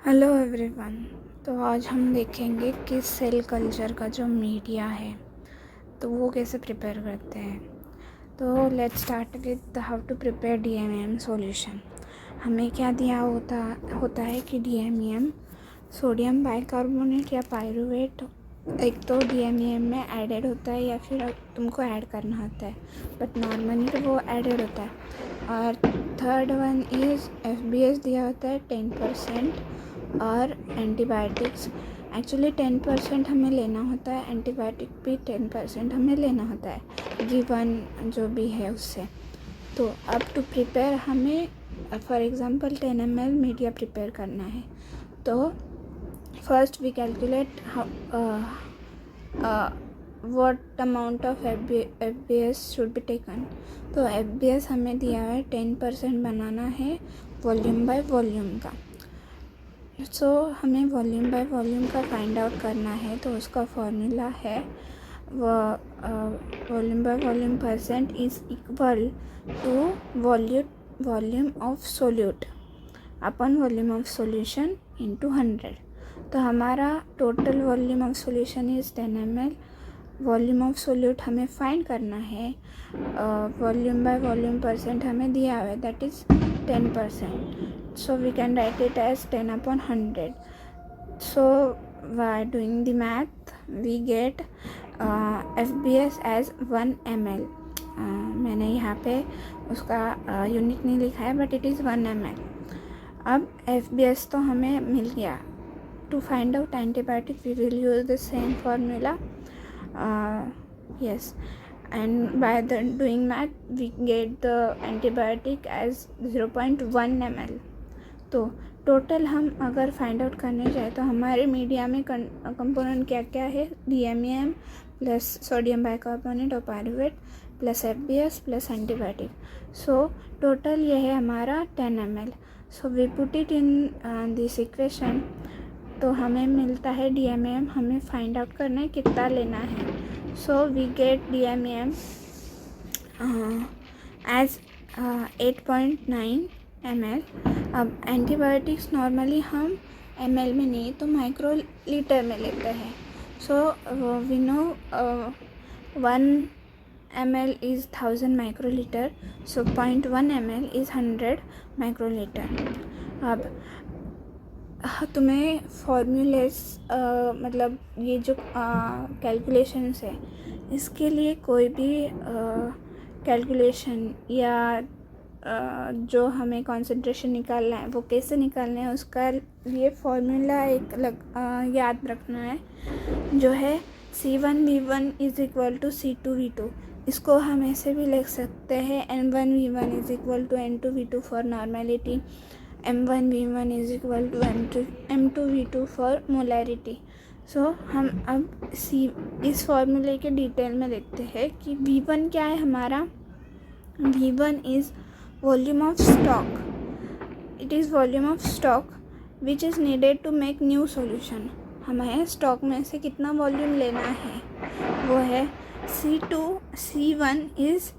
Hello everyone. तो आज हम देखेंगे कि सेल कल्चर का जो मीडिया है तो वो कैसे प्रिपेयर करते हैं। तो let's start with how to prepare DMEM solution. हमें क्या दिया होता है कि DMEM सोडियम बाइकार्बोनेट या पायरुवेट एक तो DMEM में एडेड होता है या फिर तुमको ऐड करना होता है, बट नॉर्मली तो वो एडेड होता है। और थर्ड वन इज़ FBS दिया होता है 10%। और एंटीबायोटिक्स एक्चुअली 10% हमें लेना होता है, एंटीबायोटिक भी 10% हमें लेना होता है गिवन जो भी है उससे। तो अब टू प्रिपेयर हमें for example 10 ml media prepare करना है। तो first we calculate what amount of FBS should be taken। तो FBS हमें दिया है 10% बनाना है वॉल्यूम बाय वॉल्यूम का। सो हमें वॉल्यूम बाय वॉल्यूम का फाइंड आउट करना है। तो उसका फॉर्मूला है volume by volume percent is equal to volume of solute upon volume of solution into 100। तो हमारा total volume of solution is 10 ml। Volume of solute हमें फाइंड करना है। वॉल्यूम बाय वॉल्यूम परसेंट हमें दिया हुआ है, that is 10%। So we can write it as 10 upon 100. So by doing the math we get FBS as 1 ml। मैंने यहाँ पे उसका यूनिट नहीं लिखा है, बट इट इज़ 1 ml। अब FBS तो हमें मिल गया। To find out antibiotic we will use the same formula. yes, and by the doing math we get the antibiotic as 0.1 ml। तो टोटल हम अगर फाइंड आउट करने जाए तो हमारे मीडिया में कंपोनेंट क्या क्या है, DMEM प्लस सोडियम बाइकार्बोनेट और pyruvate plus FBS plus antibiotic. So total ये है हमारा 10 ml। So we put it in this equation. तो हमें मिलता है DMEM, हमें फाइंड आउट करना है कितना लेना है। So we get DMEM as 8.9 ml। अब एंटीबायोटिक्स नॉर्मली हम ml में नहीं तो माइक्रोलीटर में लेते हैं। So we know 1 ml is 1000 microlitre. So 0.1 ml is 100 microlitre. अब तुम्हें फॉर्मूलेस मतलब ये जो कैलकुलेशंस है इसके लिए कोई भी कैलकुलेशन या जो हमें कंसंट्रेशन निकालना है वो कैसे निकालना है उसका लिए फॉर्मूला एक याद रखना है, जो है C1V1 is equal to C2V2। इसको हम ऐसे भी लिख सकते हैं N1V1 is equal to N2V2 for normality, M1V1 is equal to M2V2 for molarity. So हम अब इस फॉर्मूले के डिटेल में देखते हैं कि V1 क्या है हमारा। V1 is volume of stock। it is volume of stock which is needed to make new solution। हमें स्टॉक में से कितना वॉल्यूम लेना है वो है C1 is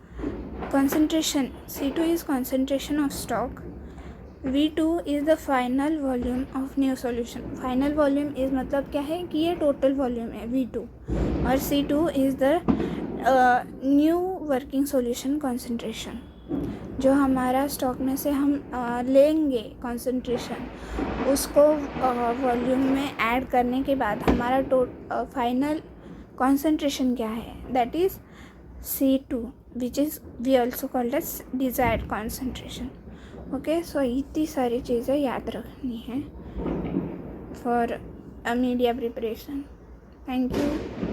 concentration, C2 is concentration of stock, V2 is the final volume of new solution। final volume is मतलब क्या है कि ये टोटल वॉल्यूम है V2, और C2 is the new working solution concentration। जो हमारा स्टॉक में से हम लेंगे कंसंट्रेशन, उसको वॉल्यूम में ऐड करने के बाद हमारा फाइनल कंसंट्रेशन क्या है, that is C2 which is we also called as desired concentration. Okay, so इतनी सारी चीज़ें याद रखनी है for media preparation. Thank you.